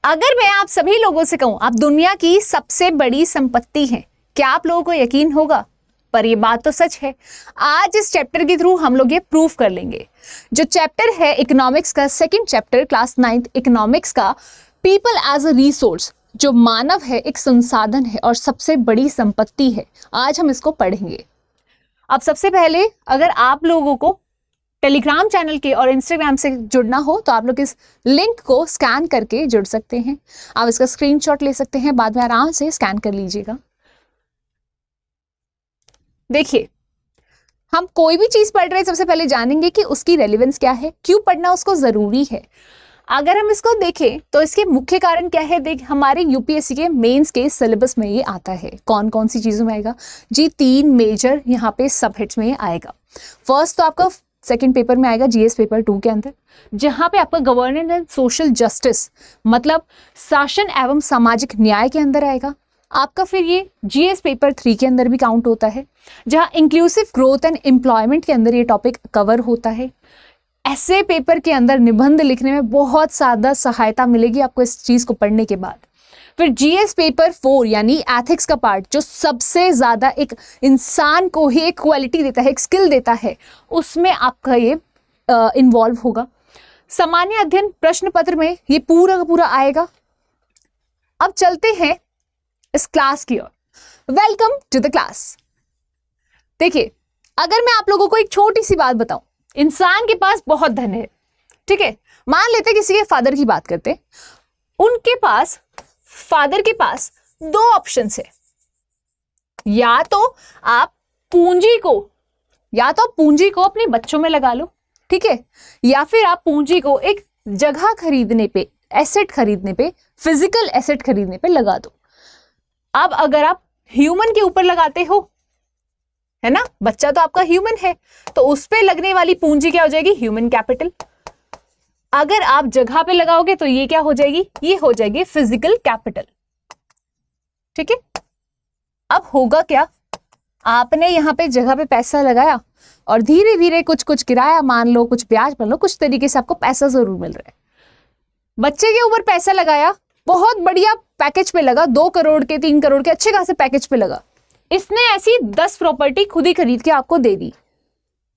अगर मैं आप सभी लोगों से कहूं आप दुनिया की सबसे बड़ी संपत्ति हैं, क्या आप लोगों को यकीन होगा? पर ये बात तो सच है। आज इस चैप्टर के थ्रू हम लोग ये प्रूफ कर लेंगे। जो चैप्टर है इकोनॉमिक्स का, second chapter class 9th economics का, पीपल एज अ रिसोर्स, जो मानव है एक संसाधन है और सबसे बड़ी संपत्ति है। आज हम इसको पढ़ेंगे। अब सबसे पहले अगर आप लोगों को टेलीग्राम चैनल के और इंस्टाग्राम से जुड़ना हो तो आप लोग इस लिंक को स्कैन करके जुड़ सकते हैं। आप इसका स्क्रीनशॉट ले सकते हैं, बाद में आराम से स्कैन कर लीजिएगा। देखिए, हम कोई भी चीज पढ़ रहे हैं सबसे पहले जानेंगे कि उसकी रेलेवेंस क्या है, क्यों पढ़ना उसको जरूरी है। अगर हम इसको देखें तो इसके मुख्य कारण क्या है, देख हमारे यूपीएससी के मेंस के सिलेबस में ये आता है। कौन कौन सी चीजों में आएगा जी? 3 मेजर यहाँ पे सब हेड्स में आएगा। फर्स्ट तो आपका सेकंड पेपर में आएगा जीएस पेपर 2 के अंदर, जहां पे आपका गवर्नेंस एंड सोशल जस्टिस मतलब शासन एवं सामाजिक न्याय के अंदर आएगा आपका। फिर ये जीएस पेपर 3 के अंदर भी काउंट होता है, जहां इंक्लूसिव ग्रोथ एंड एम्प्लॉयमेंट के अंदर ये टॉपिक कवर होता है। ऐसे पेपर के अंदर निबंध लिखने में बहुत ज़्यादा सहायता मिलेगी आपको इस चीज को पढ़ने के बाद। फिर जीएस पेपर 4 यानी एथिक्स का पार्ट, जो सबसे ज्यादा एक इंसान को ही एक क्वालिटी देता है, एक स्किल देता है, उसमें आपका ये इन्वॉल्व होगा। सामान्य अध्ययन प्रश्न पत्र में ये पूरा का पूरा आएगा। अब चलते हैं इस क्लास की ओर। Welcome to the class. देखिए, अगर मैं आप लोगों को एक छोटी सी बात बताऊं, इंसान के पास बहुत धन है, ठीक है। मान लेते किसी के फादर की बात करते, उनके पास फादर के पास 2 ऑप्शन है। या तो आप पूंजी को अपने बच्चों में लगा लो, ठीक है, या फिर आप पूंजी को एक जगह खरीदने पे, एसेट खरीदने पे, फिजिकल एसेट खरीदने पे लगा दो। अब अगर आप ह्यूमन के ऊपर लगाते हो, है ना, बच्चा तो आपका ह्यूमन है, तो उस पे लगने वाली पूंजी क्या हो जाएगी? Human capital. अगर आप जगह पे लगाओगे तो ये क्या हो जाएगी? ये हो जाएगी फिजिकल कैपिटल, ठीक है। अब होगा क्या, आपने यहां पे जगह पे पैसा लगाया और धीरे धीरे कुछ कुछ किराया मान लो, कुछ ब्याज मान लो, कुछ तरीके से आपको पैसा जरूर मिल रहा है। बच्चे के ऊपर पैसा लगाया, बहुत बढ़िया पैकेज पे लगा, 2 करोड़ के 3 करोड़ के अच्छे खासे पैकेज पे लगा। इसने ऐसी 10 प्रॉपर्टी खुद ही खरीद के आपको दे दी,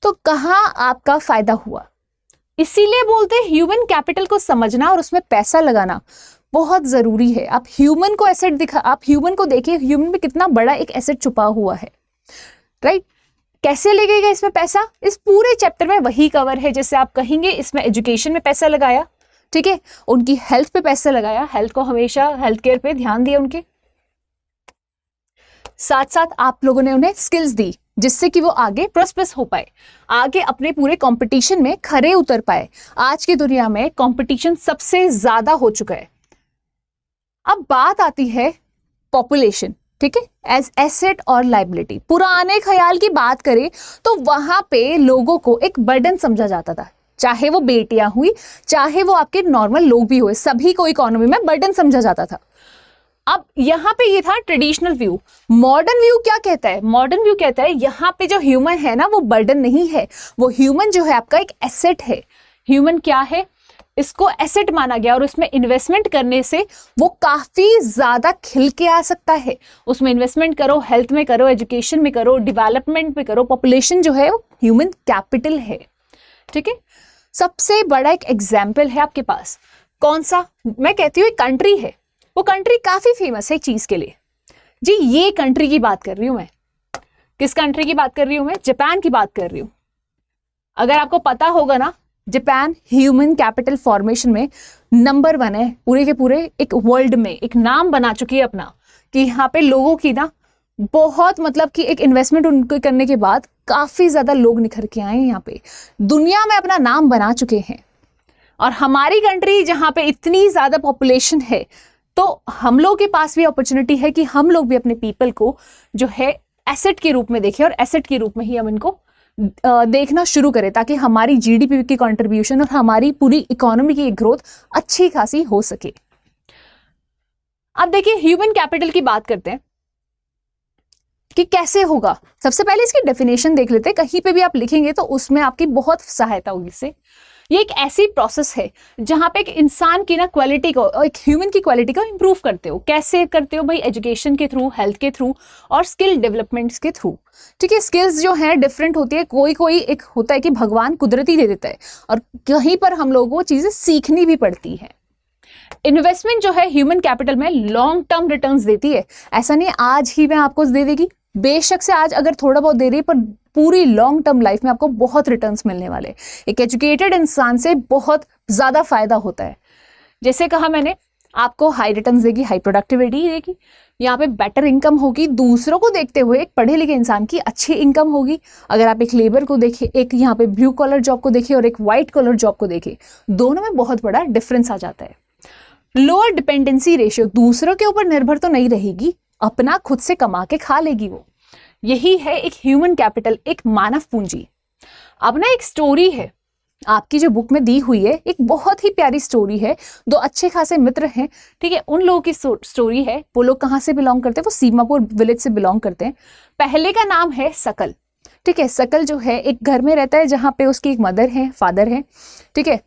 तो कहां आपका फायदा हुआ? इसीलिए बोलते हैं ह्यूमन कैपिटल को समझना और उसमें पैसा लगाना बहुत जरूरी है। आप ह्यूमन को एसेट आप ह्यूमन को देखिए, ह्यूमन में कितना बड़ा एक एसेट छुपा हुआ है, राइट। कैसे लगेगा इसमें पैसा? इस पूरे चैप्टर में वही कवर है। जैसे आप कहेंगे इसमें एजुकेशन में पैसा लगाया, ठीक है, उनकी हेल्थ पे पैसा लगाया, हेल्थ को हमेशा हेल्थ केयर पे ध्यान दिया, उनके साथ साथ आप लोगों ने उन्हें स्किल्स दी जिससे कि वो आगे प्रॉस्पेरस हो पाए, आगे अपने पूरे कंपटीशन में खरे उतर पाए। आज की दुनिया में कंपटीशन सबसे ज्यादा हो चुका है। अब बात आती है पॉपुलेशन, ठीक है, एज एसेट और लायबिलिटी। पुराने ख्याल की बात करें तो वहां पे लोगों को एक बर्डन समझा जाता था, चाहे वो बेटियां हुई, चाहे वो आपके नॉर्मल लोग भी हुए, सभी को इकोनॉमी में बर्डन समझा जाता था। अब यहाँ पे ये था ट्रेडिशनल व्यू। मॉडर्न व्यू क्या कहता है? मॉडर्न व्यू कहता है यहाँ पे जो ह्यूमन है ना, वो बर्डन नहीं है, वो ह्यूमन जो है आपका एक एसेट है। ह्यूमन क्या है? इसको एसेट माना गया और उसमें इन्वेस्टमेंट करने से वो काफी ज्यादा खिल के आ सकता है। उसमें इन्वेस्टमेंट करो, हेल्थ में करो, एजुकेशन में करो, डेवलपमेंट में करो। पॉपुलेशन जो है वो ह्यूमन कैपिटल है, ठीक है। सबसे बड़ा एक एग्जाम्पल है आपके पास, कौन सा? मैं कहती हूँ एक कंट्री है, वो कंट्री काफी फेमस है एक चीज के लिए जी। ये कंट्री की बात कर रही हूं मैं। किस कंट्री की बात कर रही हूं मैं? जापान की बात कर रही हूं। अगर आपको पता होगा ना, जापान ह्यूमन कैपिटल फॉर्मेशन में नंबर 1 है पूरे के पूरे, एक वर्ल्ड में एक नाम बना चुकी है अपना, कि यहाँ पे लोगों की ना बहुत मतलब कि एक इन्वेस्टमेंट उनको करने के बाद काफी ज्यादा लोग निखर के आए हैं, यहाँ पे दुनिया में अपना नाम बना चुके हैं। और हमारी कंट्री जहाँ पे इतनी ज्यादा पॉपुलेशन है, तो हम लोग के पास भी अपॉर्चुनिटी है कि हम लोग भी अपने पीपल को जो है एसेट के रूप में देखें और एसेट के रूप में ही हम इनको देखना शुरू करें, ताकि हमारी जीडीपी की कंट्रीब्यूशन और हमारी पूरी इकोनॉमी की ग्रोथ अच्छी खासी हो सके। अब देखिए, ह्यूमन कैपिटल की बात करते हैं कि कैसे होगा। सबसे पहले इसकी डेफिनेशन देख लेते हैं, कहीं पे भी आप लिखेंगे तो उसमें आपकी बहुत सहायता होगी इससे। ये एक ऐसी प्रोसेस है जहाँ पे एक इंसान की ना क्वालिटी को, एक ह्यूमन की क्वालिटी को इम्प्रूव करते हो। कैसे करते हो भाई? एजुकेशन के थ्रू, हेल्थ के थ्रू और स्किल डेवलपमेंट्स के थ्रू। ठीक है, स्किल्स जो है डिफरेंट होती है, कोई कोई एक होता है कि भगवान कुदरती दे देता है और कहीं पर हम लोगों को चीजें सीखनी भी पड़ती है। इन्वेस्टमेंट जो है ह्यूमन कैपिटल में लॉन्ग टर्म रिटर्न्स देती है। ऐसा नहीं आज ही में आपको दे देगी, बेशक से आज अगर थोड़ा बहुत दे रही है पर पूरी लॉन्ग टर्म लाइफ में आपको बहुत रिटर्न्स मिलने वाले। एक एजुकेटेड इंसान से बहुत ज्यादा फायदा होता है। जैसे कहा मैंने, आपको हाई रिटर्न्स देगी, हाई प्रोडक्टिविटी देगी, यहाँ पे बेटर इनकम होगी। दूसरों को देखते हुए एक पढ़े लिखे इंसान की अच्छी इनकम होगी। अगर आप एक लेबर को देखें, एक यहाँ पे ब्लू कॉलर जॉब को देखें और एक व्हाइट कॉलर जॉब को देखें, दोनों में बहुत बड़ा डिफरेंस आ जाता है। लोअर डिपेंडेंसी रेशियो, दूसरों के ऊपर निर्भर तो नहीं रहेगी, अपना खुद से कमा के खा लेगी वो। यही है एक ह्यूमन कैपिटल, एक मानव पूंजी। अब ना एक स्टोरी है आपकी जो बुक में दी हुई है, एक बहुत ही प्यारी स्टोरी है। दो अच्छे खासे मित्र हैं, ठीक है, उन लोगों की स्टोरी है। वो लोग कहाँ से बिलोंग करते हैं? वो सीमापुर विलेज से बिलोंग करते हैं। पहले का नाम है सकल। ठीक है, सकल जो है एक घर में रहता है जहाँ पे उसकी एक मदर है, फादर है। ठीक है,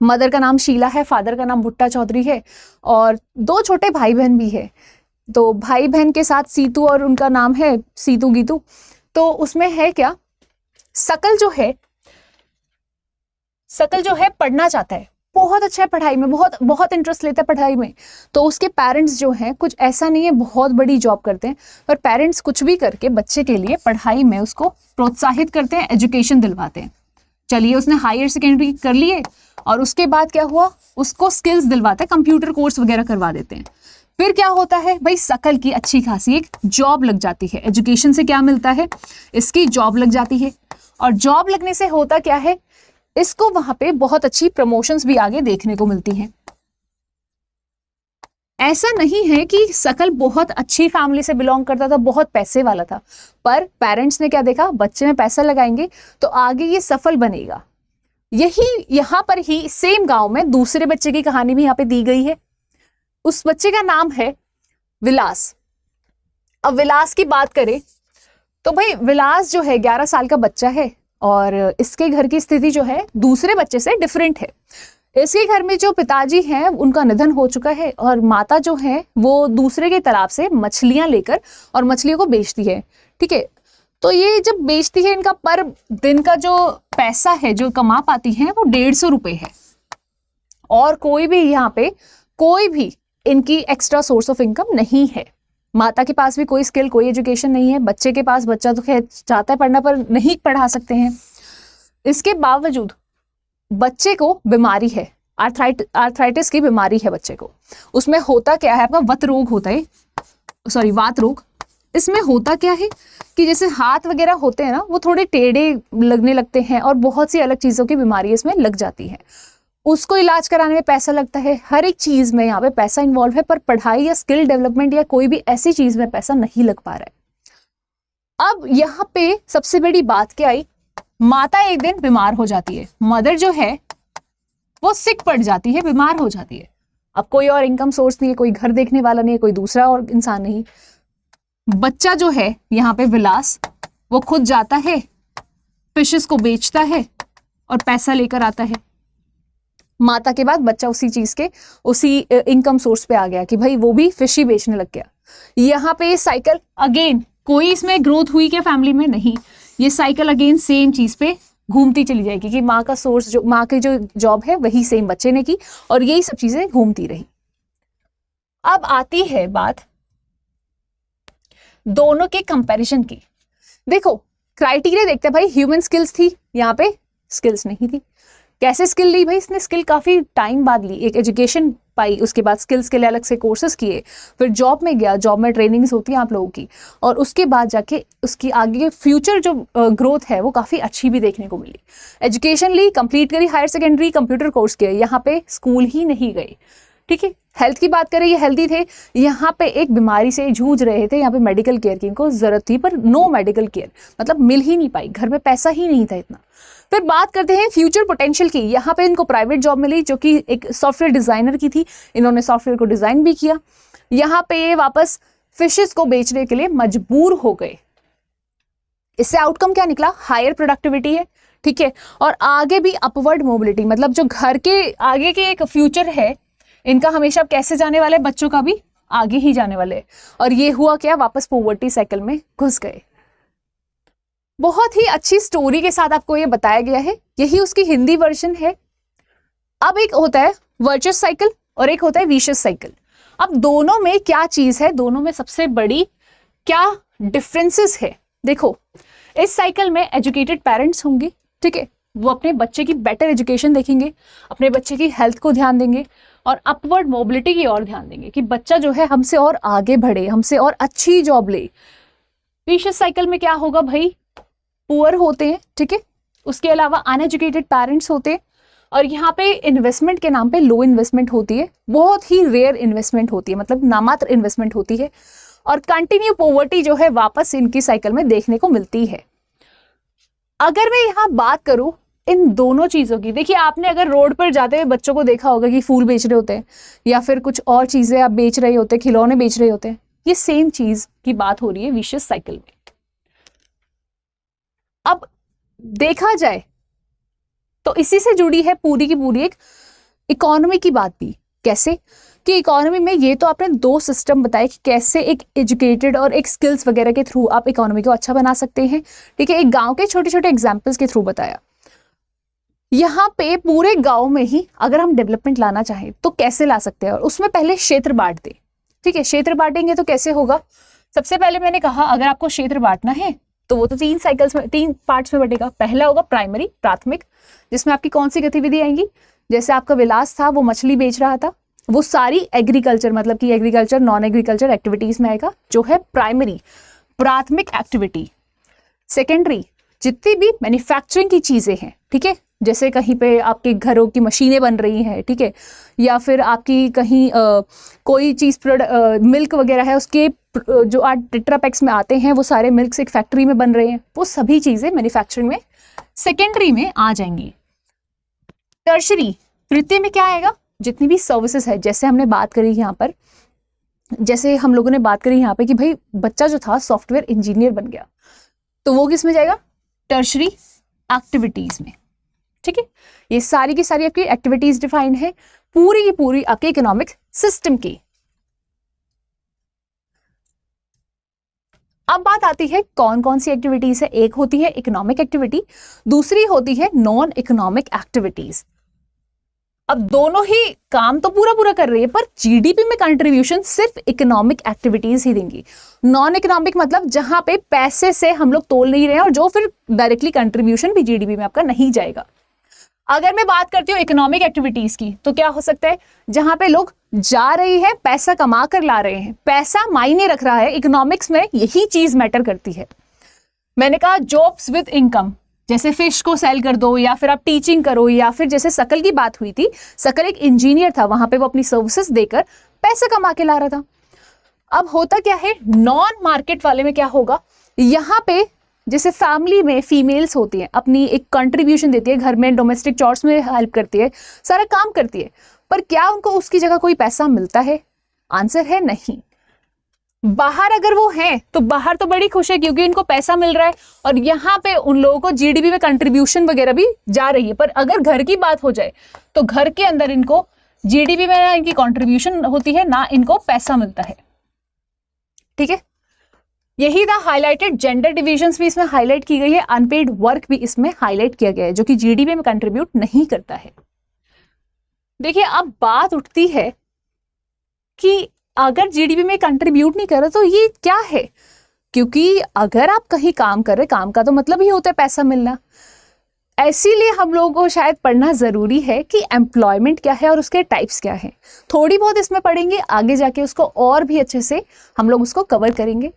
मदर का नाम शीला है, फादर का नाम भुट्टा चौधरी है और दो छोटे भाई बहन भी है। तो भाई बहन के साथ सीतू और उनका नाम है सीतू गीतू। तो उसमें है क्या, सकल जो है पढ़ना चाहता है, बहुत अच्छा है पढ़ाई में, बहुत बहुत इंटरेस्ट लेता है पढ़ाई में। तो उसके पेरेंट्स जो हैं, कुछ ऐसा नहीं है बहुत बड़ी जॉब करते हैं, पर पेरेंट्स कुछ भी करके बच्चे के लिए पढ़ाई में उसको प्रोत्साहित करते हैं, एजुकेशन दिलवाते हैं। चलिए, उसने हायर सेकेंडरी कर लिए और उसके बाद क्या हुआ, उसको स्किल्स दिलवाते हैं, कंप्यूटर कोर्स वगैरह करवा देते हैं। फिर क्या होता है भाई, सकल की अच्छी खासी एक जॉब लग जाती है। एजुकेशन से क्या मिलता है, इसकी जॉब लग जाती है और जॉब लगने से होता क्या है, इसको वहां पे बहुत अच्छी प्रमोशंस भी आगे देखने को मिलती हैं। ऐसा नहीं है कि सकल बहुत अच्छी फैमिली से बिलोंग करता था, बहुत पैसे वाला था, पर पेरेंट्स ने क्या देखा, बच्चे में पैसा लगाएंगे तो आगे ये सफल बनेगा। यही यहां पर ही सेम गांव में दूसरे बच्चे की कहानी भी यहाँ पे दी गई है। उस बच्चे का नाम है विलास। अब विलास की बात करें तो भाई विलास जो है 11 साल का बच्चा है और इसके घर की स्थिति जो है दूसरे बच्चे से डिफरेंट है। इसके घर में जो पिताजी हैं उनका निधन हो चुका है और माता जो है वो दूसरे के तालाब से मछलियां लेकर और मछलियों को बेचती है। ठीक है, तो ये जब बेचती है, इनका पर दिन का जो पैसा है जो कमा पाती है वो 150 रुपए है और कोई भी यहाँ पे कोई भी इनकी एक्स्ट्रा सोर्स ऑफ इनकम नहीं है। माता के पास भी कोई स्किल, कोई एजुकेशन नहीं है। बच्चे के पास, बच्चा तो खैर चाहता है पढ़ना पर नहीं पढ़ा सकते हैं। इसके बावजूद बच्चे को बीमारी है, आर्थराइटिस की बीमारी है बच्चे को। उसमें होता क्या है, आपका वत रोग होता है, सॉरी वात रोग। इसमें होता क्या है कि जैसे हाथ वगैरह होते हैं ना, वो थोड़े टेढ़े लगने लगते हैं और बहुत सी अलग चीजों की बीमारी इसमें लग जाती है। उसको इलाज कराने में पैसा लगता है, हर एक चीज में यहाँ पे पैसा इन्वॉल्व है, पर पढ़ाई या स्किल डेवलपमेंट या कोई भी ऐसी चीज में पैसा नहीं लग पा रहा है। अब यहाँ पे सबसे बड़ी बात क्या आई, माता एक दिन बीमार हो जाती है। मदर जो है वो सिक पड़ जाती है, बीमार हो जाती है। अब कोई और इनकम सोर्स नहीं है, कोई घर देखने वाला नहीं है, कोई दूसरा और इंसान नहीं। बच्चा जो है यहाँ पे विलास, वो खुद जाता है, फिशेस को बेचता है और पैसा लेकर आता है। माता के बाद बच्चा उसी इनकम सोर्स पे आ गया कि भाई वो भी फिश ही बेचने लग गया। यहाँ पे साइकिल अगेन, कोई इसमें ग्रोथ हुई क्या फैमिली में? नहीं। ये साइकिल अगेन सेम चीज पे घूमती चली जाएगी कि माँ का सोर्स, जो माँ की जो जॉब है वही सेम बच्चे ने की और यही सब चीजें घूमती रही। अब आती है बात दोनों के कंपैरिजन की। देखो, क्राइटेरिया देखते हैं भाई, ह्यूमन स्किल्स थी, यहाँ पे स्किल्स नहीं थी। कैसे स्किल ली भाई? इसने स्किल काफी टाइम बाद ली, एक एजुकेशन पाई, उसके बाद स्किल्स के लिए अलग से कोर्सेज किए, फिर जॉब में गया, जॉब में ट्रेनिंग्स होती हैं आप लोगों की, और उसके बाद जाके उसकी आगे फ्यूचर जो ग्रोथ है वो काफी अच्छी भी देखने को मिली। एजुकेशन ली, कंप्लीट करी, हायर सेकेंडरी, कंप्यूटर कोर्स किए, यहाँ पे स्कूल ही नहीं गए। ठीक है, हेल्थ की बात करें, ये हेल्दी थे, यहाँ पे एक बीमारी से जूझ रहे थे, यहाँ पे मेडिकल केयर की इनको जरूरत थी पर नो मेडिकल केयर, मतलब मिल ही नहीं पाई, घर में पैसा ही नहीं था इतना। फिर बात करते हैं फ्यूचर पोटेंशियल की। यहाँ पे इनको प्राइवेट जॉब मिली जो कि एक सॉफ्टवेयर डिजाइनर की थी, इन्होंने सॉफ्टवेयर को डिजाइन भी किया। यहाँ पे ये वापस फिशेस को बेचने के लिए मजबूर हो गए। इससे आउटकम क्या निकला? हायर प्रोडक्टिविटी है, ठीक है, और आगे भी अपवर्ड मोबिलिटी, मतलब जो घर के आगे के एक फ्यूचर है इनका हमेशा कैसे जाने वाले, बच्चों का भी आगे ही जाने वाले। और ये हुआ क्या, वापस पॉवर्टी साइकिल में घुस गए। बहुत ही अच्छी स्टोरी के साथ आपको ये बताया गया है, यही उसकी हिंदी वर्जन है। अब एक होता है वर्चुअस साइकिल और एक होता है विशियस साइकिल। अब दोनों में क्या चीज है, दोनों में सबसे बड़ी क्या डिफरेंसेस है, देखो इस साइकिल में एजुकेटेड पेरेंट्स होंगे, ठीक है, वो अपने बच्चे की बेटर एजुकेशन देखेंगे, अपने बच्चे की हेल्थ को ध्यान देंगे और अपवर्ड मोबिलिटी की ओर ध्यान देंगे कि बच्चा जो है हमसे और आगे बढ़े, हमसे और अच्छी जॉब ले। विशियस साइकिल में क्या होगा भाई, पुअर होते हैं, ठीक है, उसके अलावा अनएजुकेटेड पेरेंट्स होते हैं और यहाँ पे इन्वेस्टमेंट के नाम पे लो इन्वेस्टमेंट होती है, बहुत ही रेयर इन्वेस्टमेंट होती है, मतलब नामात्र इन्वेस्टमेंट होती है और कंटिन्यू पॉवर्टी जो है वापस इनकी साइकिल में देखने को मिलती है। अगर मैं यहाँ बात करूं इन दोनों चीजों की, देखिए आपने अगर रोड पर जाते हुए बच्चों को देखा होगा कि फूल बेच रहे होते हैं या फिर कुछ और चीजें आप बेच रहे होते हैं, खिलौने बेच रहे होते हैं, ये सेम चीज की बात हो रही है विशियस साइकिल में। अब देखा जाए तो इसी से जुड़ी है पूरी की पूरी एक इकोनॉमी की बात भी। कैसे कि इकोनॉमी में ये तो आपने दो सिस्टम बताए कि कैसे एक एजुकेटेड और एक स्किल्स वगैरह के थ्रू आप इकोनॉमी को अच्छा बना सकते हैं, ठीक है, एक गांव के छोटे छोटे एग्जांपल्स के थ्रू बताया। यहाँ पे पूरे गांव में ही अगर हम डेवलपमेंट लाना चाहें तो कैसे ला सकते हैं, और उसमें पहले क्षेत्र बांट दे, ठीक है, क्षेत्र बांटेंगे तो कैसे होगा, सबसे पहले मैंने कहा अगर आपको क्षेत्र बांटना है तो वो तो तीन पार्ट्स में बटेगा। पहला होगा प्राइमरी, प्राथमिक, जिसमें आपकी कौन सी गतिविधि आएंगी, जैसे आपका विलास था वो मछली बेच रहा था, वो सारी एग्रीकल्चर मतलब कि एग्रीकल्चर नॉन एग्रीकल्चर एक्टिविटीज में आएगा, जो है प्राइमरी प्राथमिक एक्टिविटी। सेकेंडरी जितनी भी मैन्युफैक्चरिंग की चीजें हैं, ठीक है, जैसे कहीं पे आपके घरों की मशीनें बन रही हैं, ठीक है, या फिर आपकी कहीं कोई चीज मिल्क वगैरह है उसके जो आज टेट्रापैक्स में आते हैं वो सारे मिल्क एक फैक्ट्री में बन रहे हैं, वो सभी चीजें मैन्युफैक्चरिंग में सेकेंडरी में आ जाएंगी। टर्शरी तृतीय में क्या आएगा, जितनी भी सर्विसेज है, जैसे हमने बात करी यहाँ पर, जैसे हम लोगों ने बात करी यहाँ पे कि भाई बच्चा जो था सॉफ्टवेयर इंजीनियर बन गया, तो वो किस में जाएगा, टर्शरी एक्टिविटीज में, ठीक है। ये सारी की सारी आपकी एक्टिविटीज डिफाइंड है पूरी की पूरी आपके इकोनॉमिक सिस्टम की। अब बात आती है कौन कौन सी एक्टिविटीज है, एक होती है इकोनॉमिक एक्टिविटी, दूसरी होती है नॉन इकोनॉमिक एक्टिविटीज। अब दोनों ही काम तो पूरा कर रही है, पर जीडीपी में कंट्रीब्यूशन सिर्फ इकोनॉमिक एक्टिविटीज ही देंगी। नॉन इकोनॉमिक मतलब जहां पे पैसे से हम लोग तोल नहीं रहे हैं और जो फिर डायरेक्टली कंट्रीब्यूशन भी जीडीपी में आपका नहीं जाएगा। अगर मैं बात करती हूँ इकोनॉमिक एक्टिविटीज की, तो क्या हो सकता है, जहां पे लोग जा रहे हैं, पैसा कमा कर ला रहे हैं, पैसा मायने रख रहा है, इकोनॉमिक्स में यही चीज मैटर करती है। मैंने कहा जॉब्स विद इनकम, जैसे फिश को सेल कर दो या फिर आप टीचिंग करो, या फिर जैसे सकल की बात हुई थी, सकल एक इंजीनियर था, वहां पे वो अपनी सर्विसेज देकर पैसा कमा के ला रहा था। अब होता क्या है, नॉन मार्केट वाले में क्या होगा, यहाँ पे जैसे फैमिली में फीमेल्स होती हैं, अपनी एक कंट्रीब्यूशन देती है, घर में डोमेस्टिक चॉर्स में हेल्प करती है, सारा काम करती है, पर क्या उनको उसकी जगह कोई पैसा मिलता है, आंसर है नहीं। बाहर अगर वो हैं तो बाहर तो बड़ी खुश है क्योंकि इनको पैसा मिल रहा है और यहाँ पे उन लोगों को जीडीपी में कंट्रीब्यूशन वगैरह भी जा रही है। पर अगर घर की बात हो जाए तो घर के अंदर इनको जीडीपी में ना इनकी कंट्रीब्यूशन होती है ना इनको पैसा मिलता है, ठीक है। यही था हाईलाइटेड, जेंडर डिविजन्स भी इसमें हाईलाइट की गई है, अनपेड वर्क भी इसमें हाईलाइट किया गया है जो कि जीडीपी में कंट्रीब्यूट नहीं करता है। देखिए अब बात उठती है कि अगर जीडीपी में कंट्रीब्यूट नहीं कर रहा तो ये क्या है, क्योंकि अगर आप कहीं काम कर रहे, काम का तो मतलब ही होता है पैसा मिलना। इसीलिए हम लोगों को शायद पढ़ना जरूरी है कि एम्प्लॉयमेंट क्या है और उसके टाइप्स क्या है। थोड़ी बहुत इसमें पढ़ेंगे, आगे जाके उसको और भी अच्छे से हम लोग उसको कवर करेंगे।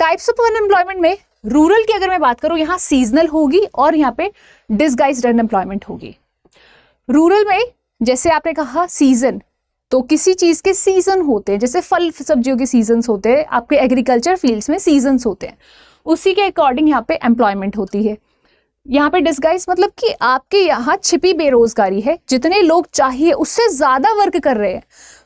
टाइप्स ऑफ अनएम्प्लॉयमेंट में रूरल की अगर मैं बात करूं, यहाँ सीजनल होगी और यहाँ पे डिसगाइज्ड अनएम्प्लॉयमेंट होगी। रूरल में जैसे आपने कहा सीजन, तो किसी चीज के सीजन होते हैं, जैसे फल सब्जियों के सीजन्स होते हैं, आपके एग्रीकल्चर फील्ड्स में सीजन्स होते हैं, उसी के अकॉर्डिंग यहाँ पे एम्प्लॉयमेंट होती है। यहाँ पे डिसगाइज मतलब कि आपके यहाँ छिपी बेरोजगारी है, जितने लोग चाहिए उससे ज्यादा वर्क कर रहे हैं,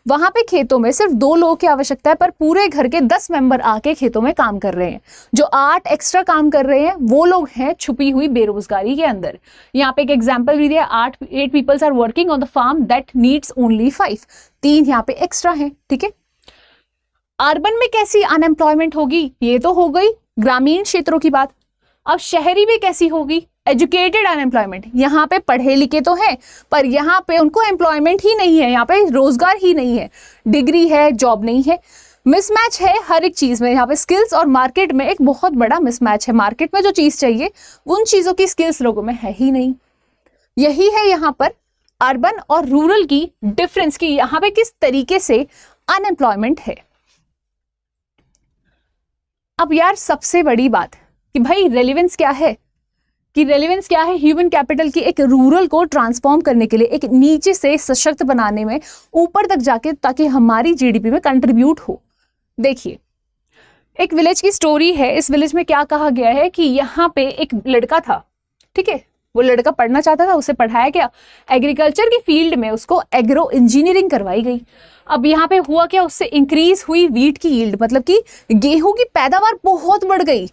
वहां पे खेतों में सिर्फ 2 लोगों की आवश्यकता है, पर पूरे घर के 10 मेंबर आके खेतों में काम कर रहे हैं। जो 8 एक्स्ट्रा काम कर रहे हैं वो लोग हैं छुपी हुई बेरोजगारी के अंदर। यहाँ पे एक एग्जाम्पल भी दिया, 8 peoples are working on the farm that needs only 5, 3 यहाँ पे एक्स्ट्रा है। ठीक है, अर्बन में कैसी अनएम्प्लॉयमेंट होगी, ये तो हो गई ग्रामीण क्षेत्रों की बात। अब शहरी में कैसी होगी, एजुकेटेड अनएम्प्लॉयमेंट। यहाँ पे पढ़े लिखे तो हैं पर यहाँ पे उनको एम्प्लॉयमेंट ही नहीं है, यहाँ पे रोजगार ही नहीं है, डिग्री है जॉब नहीं है। मिसमैच है हर एक चीज में, यहाँ पे स्किल्स और मार्केट में एक बहुत बड़ा मिसमैच है। मार्केट में जो चीज चाहिए उन चीजों की स्किल्स लोगों में है ही नहीं। यही है यहाँ पर अर्बन और रूरल की डिफरेंस, की यहाँ पे किस तरीके से अनएम्प्लॉयमेंट है। अब यार सबसे बड़ी बात कि भाई रेलेवेंस क्या है, कि रेलेवेंस क्या है ह्यूमन कैपिटल की, एक रूरल को ट्रांसफॉर्म करने के लिए, एक नीचे से सशक्त बनाने में, ऊपर तक जाके, ताकि हमारी जीडीपी में कंट्रीब्यूट हो। देखिए एक विलेज की स्टोरी है। इस विलेज में क्या कहा गया है कि यहाँ पे एक लड़का था, ठीक है, वो लड़का पढ़ना चाहता था, उसे पढ़ाया गया एग्रीकल्चर की फील्ड में, उसको एग्रो इंजीनियरिंग करवाई गई। अब यहाँ पे हुआ क्या, उससे इंक्रीज हुई वीट की यील्ड, मतलब कि गेहूं की पैदावार बहुत बढ़ गई।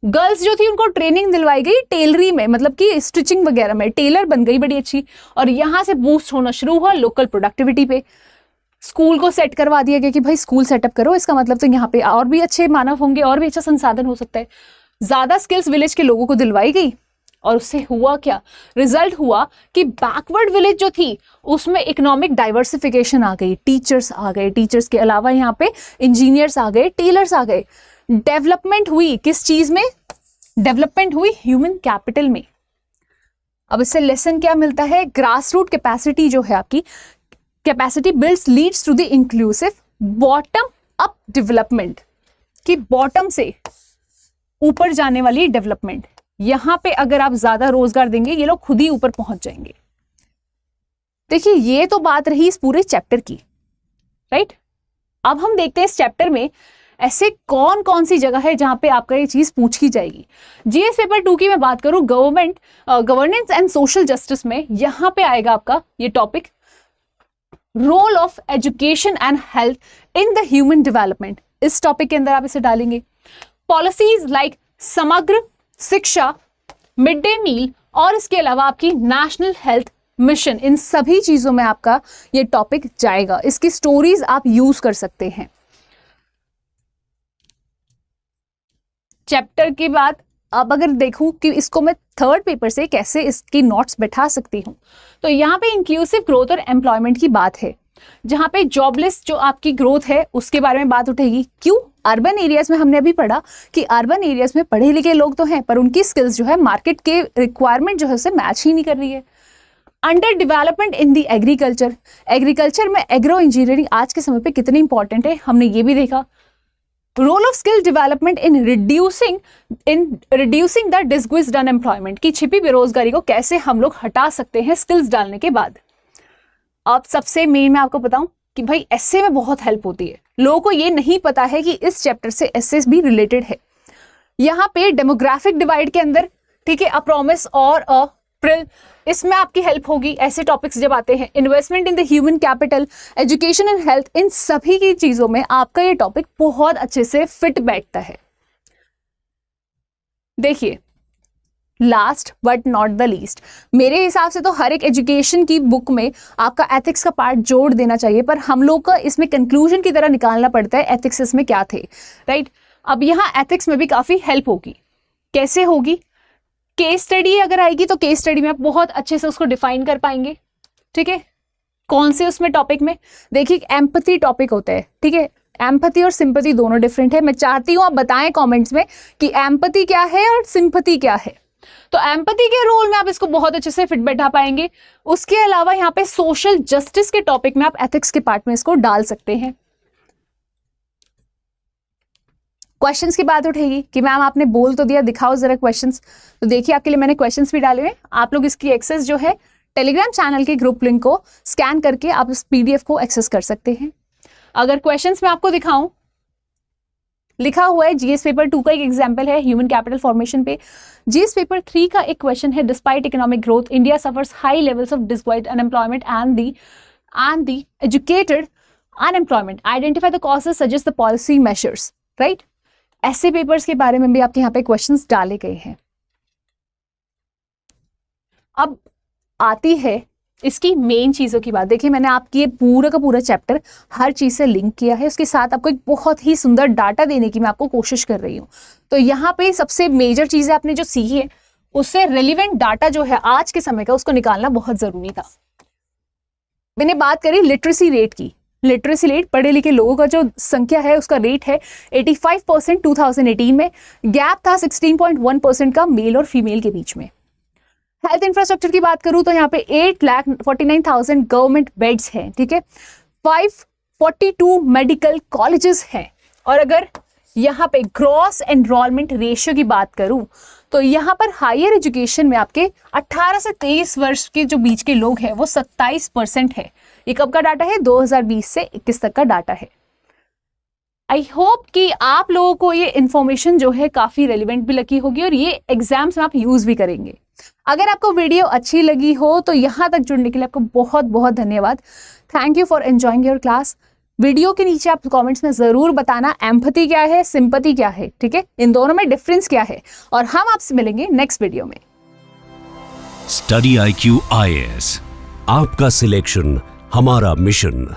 गर्ल्स जो थी उनको ट्रेनिंग दिलवाई गई टेलरी में, मतलब कि स्टिचिंग वगैरह में, टेलर बन गई बड़ी अच्छी। और यहाँ से बूस्ट होना शुरू हुआ लोकल प्रोडक्टिविटी पे। स्कूल को सेट करवा दिया गया कि भाई स्कूल सेटअप करो, इसका मतलब तो यहाँ पे और भी अच्छे मानव होंगे, और भी अच्छा संसाधन हो सकता है। ज्यादा स्किल्स विलेज के लोगों को दिलवाई गई और उससे हुआ क्या, रिजल्ट हुआ कि बैकवर्ड विलेज जो थी उसमें इकोनॉमिक डाइवर्सिफिकेशन आ गई, टीचर्स आ गए, टीचर्स के अलावा यहाँ पे इंजीनियर्स आ गए, टेलर्स आ गए। डेवलपमेंट हुई किस चीज में, डेवलपमेंट हुई ह्यूमन कैपिटल में। अब इससे लेसन क्या मिलता है, ग्रास रूट कैपेसिटी जो है आपकी, capacity builds leads to the inclusive bottom up development, कि बॉटम से ऊपर जाने वाली डेवलपमेंट। यहां पे अगर आप ज्यादा रोजगार देंगे ये लोग खुद ही ऊपर पहुंच जाएंगे। देखिए ये तो बात रही इस पूरे चैप्टर की, राइट। अब हम देखते हैं इस चैप्टर में ऐसे कौन कौन सी जगह है जहां पे आपका ये चीज पूछी जाएगी। जीएस पेपर 2 की मैं बात करूं, गवर्नेंस एंड सोशल जस्टिस में यहां पे आएगा आपका ये topic, role of education and health in the human development. इस टॉपिक के अंदर आप इसे डालेंगे। पॉलिसीज लाइक समग्र शिक्षा, मिड डे मील और इसके अलावा आपकी नेशनल हेल्थ मिशन, इन सभी चीजों में आपका ये टॉपिक जाएगा। इसकी स्टोरीज आप यूज कर सकते हैं। चैप्टर के बाद अब अगर देखूं कि इसको मैं थर्ड पेपर से कैसे इसकी नोट्स बैठा सकती हूं, तो यहाँ पे इंक्लूसिव ग्रोथ और एम्प्लॉयमेंट की बात है, जहां पे जॉबलेस जो आपकी ग्रोथ है उसके बारे में बात उठेगी। क्यों, अर्बन एरियाज में हमने अभी पढ़ा कि अर्बन एरियाज में पढ़े लिखे लोग तो हैं पर उनकी स्किल्स जो है मार्केट के रिक्वायरमेंट जो है उससे मैच ही नहीं कर रही है। Under development in the agriculture, agriculture में एग्रो इंजीनियरिंग आज के समय पे कितनी इंपॉर्टेंट है हमने ये भी देखा। Role of skill development in reducing the disguised unemployment, की छिपी बेरोजगारी को कैसे हम लोग हटा सकते हैं स्किल्स डालने के बाद। अब सबसे मेन मैं आपको बताऊं कि भाई एसए में बहुत हेल्प होती है। लोगों को ये नहीं पता है कि इस चैप्टर से एसए भी रिलेटेड है। यहाँ पे डेमोग्राफिक डिवाइड के अंदर, ठीक है, अ प्रॉमिस और अ प्रिल, इसमें आपकी हेल्प होगी। ऐसे टॉपिक्स जब आते हैं, investment in the human capital, education and health, इन सभी की चीजों में आपका ये टॉपिक बहुत अच्छे से फिट बैठता है। देखिए last but not the least, मेरे हिसाब से तो हर एक एजुकेशन की बुक में आपका एथिक्स का पार्ट जोड़ देना चाहिए, पर हम लोग का इसमें कंक्लूजन की तरह निकालना पड़ता है एथिक्स इसमें क्या थे, राइट। अब यहाँ एथिक्स में भी काफी हेल्प होगी। कैसे होगी, केस स्टडी अगर आएगी तो केस स्टडी में आप बहुत अच्छे से उसको डिफाइन कर पाएंगे, ठीक है। कौन से उसमें टॉपिक में, देखिए एम्पैथी टॉपिक होता है, ठीक है। एम्पैथी और सिंपैथी दोनों डिफरेंट है। मैं चाहती हूं आप बताएं कमेंट्स में कि एम्पैथी क्या है और सिंपैथी क्या है। तो एम्पैथी के रोल में आप इसको बहुत अच्छे से फिट बैठा पाएंगे। उसके अलावा यहाँ पे सोशल जस्टिस के टॉपिक में आप एथिक्स के पार्ट में इसको डाल सकते हैं। क्वेश्चंस की बात उठेगी कि मैम आपने बोल तो दिया, दिखाओ जरा क्वेश्चंस। तो देखिए आपके लिए मैंने क्वेश्चंस भी डाले हुए। आप लोग इसकी एक्सेस जो है टेलीग्राम चैनल के ग्रुप लिंक को स्कैन करके आप इस पीडीएफ को एक्सेस कर सकते हैं। अगर क्वेश्चंस में आपको दिखाऊं, लिखा हुआ है जीएस पेपर 2 का एक एग्जांपल है ह्यूमन कैपिटल फॉर्मेशन पे। जीएस पेपर 3 का एक क्वेश्चन है, despite economic growth India suffers high levels of disquiet unemployment and the and the educated unemployment. Identify the causes, suggest the policy measures. Right? ऐसे papers के बारे में भी आपके यहाँ पे क्वेश्चंस डाले गए हैं. अब आती है इसकी मेन चीज़ों की बात. देखिए मैंने आपकी ये पूरा का पूरा चैप्टर हर चीज़ से लिंक किया है. उसके साथ आपको एक बहुत ही सुंदर डाटा देने की मैं आपको कोशिश कर रही हूँ. तो यहाँ पे सबसे मेजर चीज़ें आपने जो सीखी है उससे रेलिवेंट डाटा जो है आज के समय का उसको निकालना बहुत ज़रूरी था. मैंने बात करी लिटरेसी रेट की. लिटरेसी रेट, पढ़े लिखे लोगों का जो संख्या है उसका रेट है 85% 2018 में. गैप था 16.1% का मेल और फीमेल के बीच में. हेल्थ इंफ्रास्ट्रक्चर की बात करूं तो यहाँ पे 8,49,000 गवर्नमेंट बेड्स हैं. ठीक है, 542 मेडिकल कॉलेजेस हैं. और अगर यहाँ पे ग्रॉस एनरोलमेंट रेशियो की बात करूं तो यहाँ पर हायर एजुकेशन में आपके 18 से 23 वर्ष के जो बीच के लोग हैं वो 27% है. ये कब का डाटा है? 2020 से 21 तक का डाटा है. आई होप कि आप लोगों को ये इन्फॉर्मेशन जो है काफ़ी रेलिवेंट भी लगी होगी और ये एग्जाम्स में आप यूज़ भी करेंगे. अगर आपको वीडियो अच्छी लगी हो तो यहाँ तक जुड़ने के लिए आपको बहुत बहुत धन्यवाद. Thank you for enjoying your class. Video के नीचे आप कमेंट्स में ज़रूर बताना एम्पैथी क्या है, सिंपैथी क्या है. ठीक है, इन दोनों में डिफरेंस क्या है. और हम आपसे मिलेंगे नेक्स्ट वीडियो में. स्टडी IQ IAS, आपका सिलेक्शन हमारा मिशन.